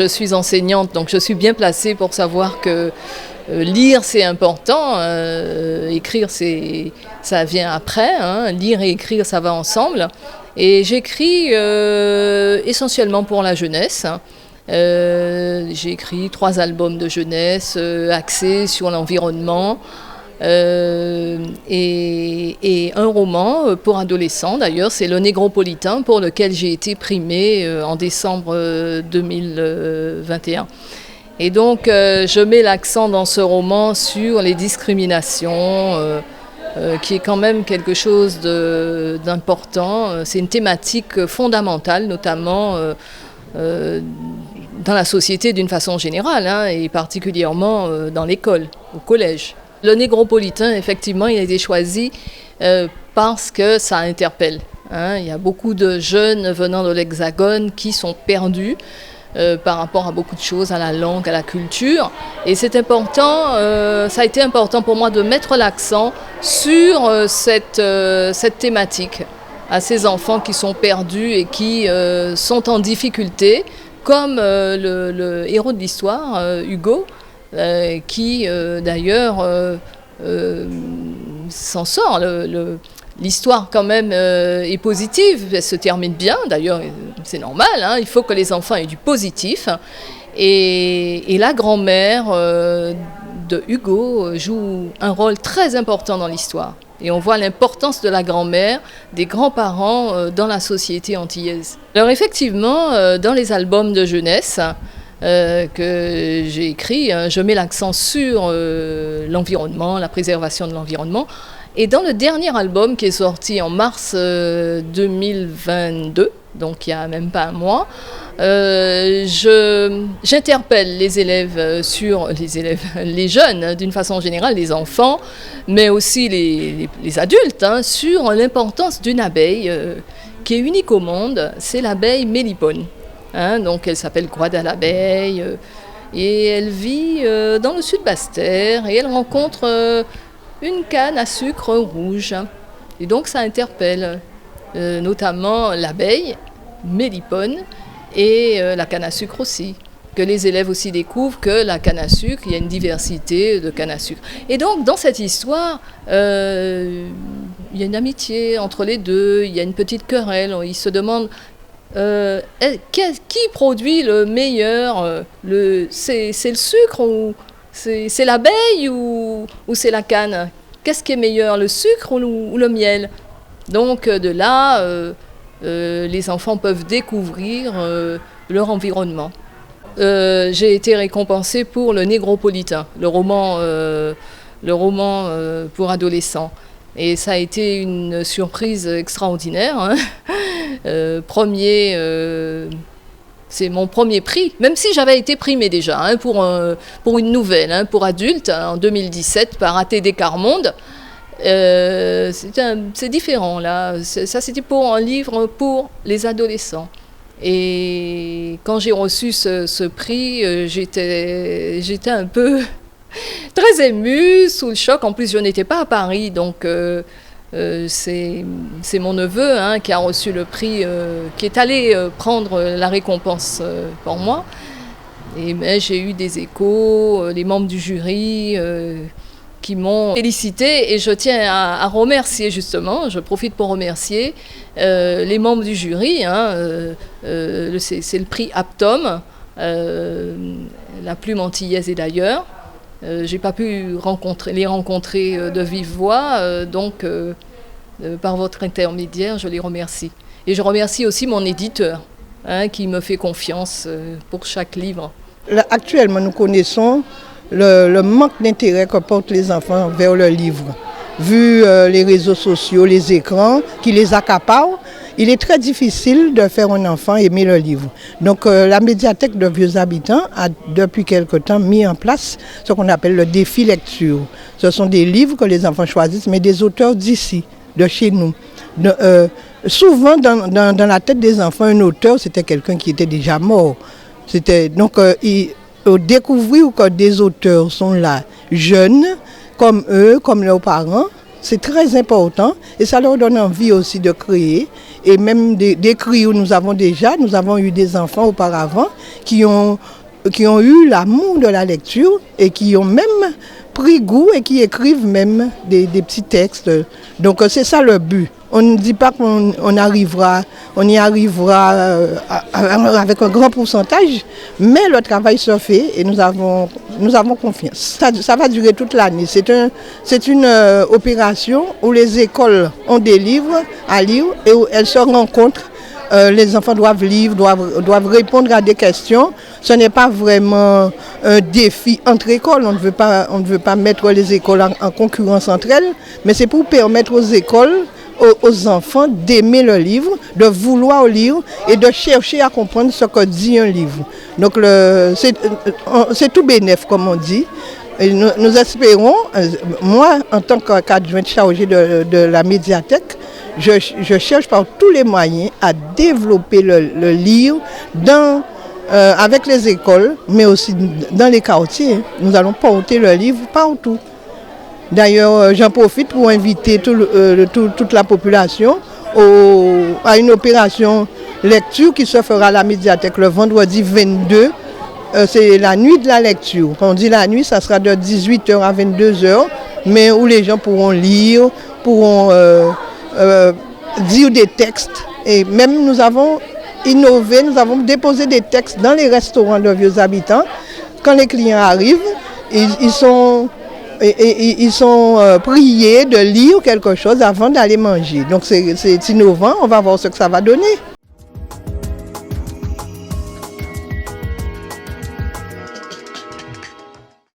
Je suis enseignante, donc je suis bien placée pour savoir que lire c'est important, écrire ça vient après, hein. Lire et écrire ça va ensemble. Et j'écris essentiellement pour la jeunesse. J'ai écrit 3 albums de jeunesse axés sur l'environnement. Et un roman pour adolescents d'ailleurs, c'est Le Négropolitain pour lequel j'ai été primée en décembre 2021. Et donc je mets l'accent dans ce roman sur les discriminations, qui est quand même quelque chose d'important. C'est une thématique fondamentale, notamment dans la société d'une façon générale, hein, et particulièrement dans l'école, au collège. Le Négropolitain, effectivement, il a été choisi parce que ça interpelle. Hein. Il y a beaucoup de jeunes venant de l'Hexagone qui sont perdus par rapport à beaucoup de choses, à la langue, à la culture. Et c'est important, ça a été important pour moi de mettre l'accent sur cette thématique, à ces enfants qui sont perdus et qui sont en difficulté, comme le héros de l'histoire, Hugo, qui d'ailleurs s'en sort. L'histoire quand même est positive, elle se termine bien, d'ailleurs c'est normal, hein, il faut que les enfants aient du positif. Et la grand-mère de Hugo joue un rôle très important dans l'histoire. Et on voit l'importance de la grand-mère, des grands-parents dans la société antillaise. Alors effectivement, dans les albums de jeunesse que j'ai écrits, je mets l'accent sur l'environnement, la préservation de l'environnement. Et dans le dernier album qui est sorti en mars 2022, donc il n'y a même pas un mois, j'interpelle les élèves les jeunes d'une façon générale, les enfants, mais aussi les adultes, hein, sur l'importance d'une abeille qui est unique au monde, c'est l'abeille mélipone. Hein, donc elle s'appelle Croix de l'abeille et elle vit dans le sud Basse-Terre et elle rencontre une canne à sucre rouge. Et donc ça interpelle notamment l'abeille, mélipone, et la canne à sucre aussi. Que les élèves aussi découvrent que la canne à sucre, il y a une diversité de canne à sucre. Et donc dans cette histoire, il y a une amitié entre les deux, il y a une petite querelle, ils se demandent qui produit le meilleur, c'est le sucre ou c'est l'abeille ou c'est la canne? Qu'est-ce qui est meilleur, le sucre ou le miel? Donc de là, les enfants peuvent découvrir leur environnement. J'ai été récompensée pour Le Négropolitain, le roman pour adolescents. Et ça a été une surprise extraordinaire. Hein. C'est mon premier prix, même si j'avais été primée déjà, hein, pour une nouvelle, hein, pour adultes, hein, en 2017 par ATD Carmonde. C'est différent là. Ça c'était pour un livre pour les adolescents. Et quand j'ai reçu ce prix, j'étais un peu très émue, sous le choc. En plus, je n'étais pas à Paris, donc c'est mon neveu, hein, qui a reçu le prix, qui est allé prendre la récompense pour moi. Mais j'ai eu des échos, les membres du jury qui m'ont félicité, et je tiens à remercier justement, je profite pour remercier les membres du jury, hein, c'est le prix Aptom, la plume antillaise et d'ailleurs. J'ai pas pu les rencontrer de vive voix, donc par votre intermédiaire, je les remercie. Et je remercie aussi mon éditeur, hein, qui me fait confiance pour chaque livre. Actuellement, nous connaissons le manque d'intérêt que portent les enfants vers le livre. Vu les réseaux sociaux, les écrans qui les accaparent, il est très difficile de faire un enfant aimer le livre. Donc la médiathèque de Vieux Habitants a depuis quelque temps mis en place ce qu'on appelle le défi lecture. Ce sont des livres que les enfants choisissent, mais des auteurs d'ici, de chez nous. Souvent dans la tête des enfants, un auteur, c'était quelqu'un qui était déjà mort. Donc découvrir que des auteurs sont là, jeunes, comme eux, comme leurs parents, C'est très important et ça leur donne envie aussi de créer. Et même des cris où nous avons eu des enfants auparavant qui ont eu l'amour de la lecture et qui ont même pris goût et qui écrivent même des petits textes. Donc c'est ça le but. On ne dit pas qu'on y arrivera avec un grand pourcentage, mais le travail se fait et nous avons confiance. Ça va durer toute l'année. C'est une opération où les écoles ont des livres à lire et où elles se rencontrent. Les enfants doivent lire, doivent répondre à des questions. Ce n'est pas vraiment un défi entre écoles. On ne veut pas mettre les écoles en concurrence entre elles, mais c'est pour permettre aux écoles, aux enfants d'aimer le livre, de vouloir lire et de chercher à comprendre ce que dit un livre. Donc c'est tout bénef, comme on dit. Et nous espérons, moi en tant qu'adjointe chargée de la médiathèque, je cherche par tous les moyens à développer le livre avec les écoles, mais aussi dans les quartiers. Nous allons porter le livre partout. D'ailleurs, j'en profite pour inviter toute la population à une opération lecture qui se fera à la médiathèque le vendredi 22. C'est la nuit de la lecture. Quand on dit la nuit, ça sera de 18h à 22h, mais où les gens pourront lire, pourront dire des textes. Et même nous avons innové, nous avons déposé des textes dans les restaurants de vieux habitants. Quand les clients arrivent, ils sont priés de lire quelque chose avant d'aller manger. Donc c'est innovant, on va voir ce que ça va donner.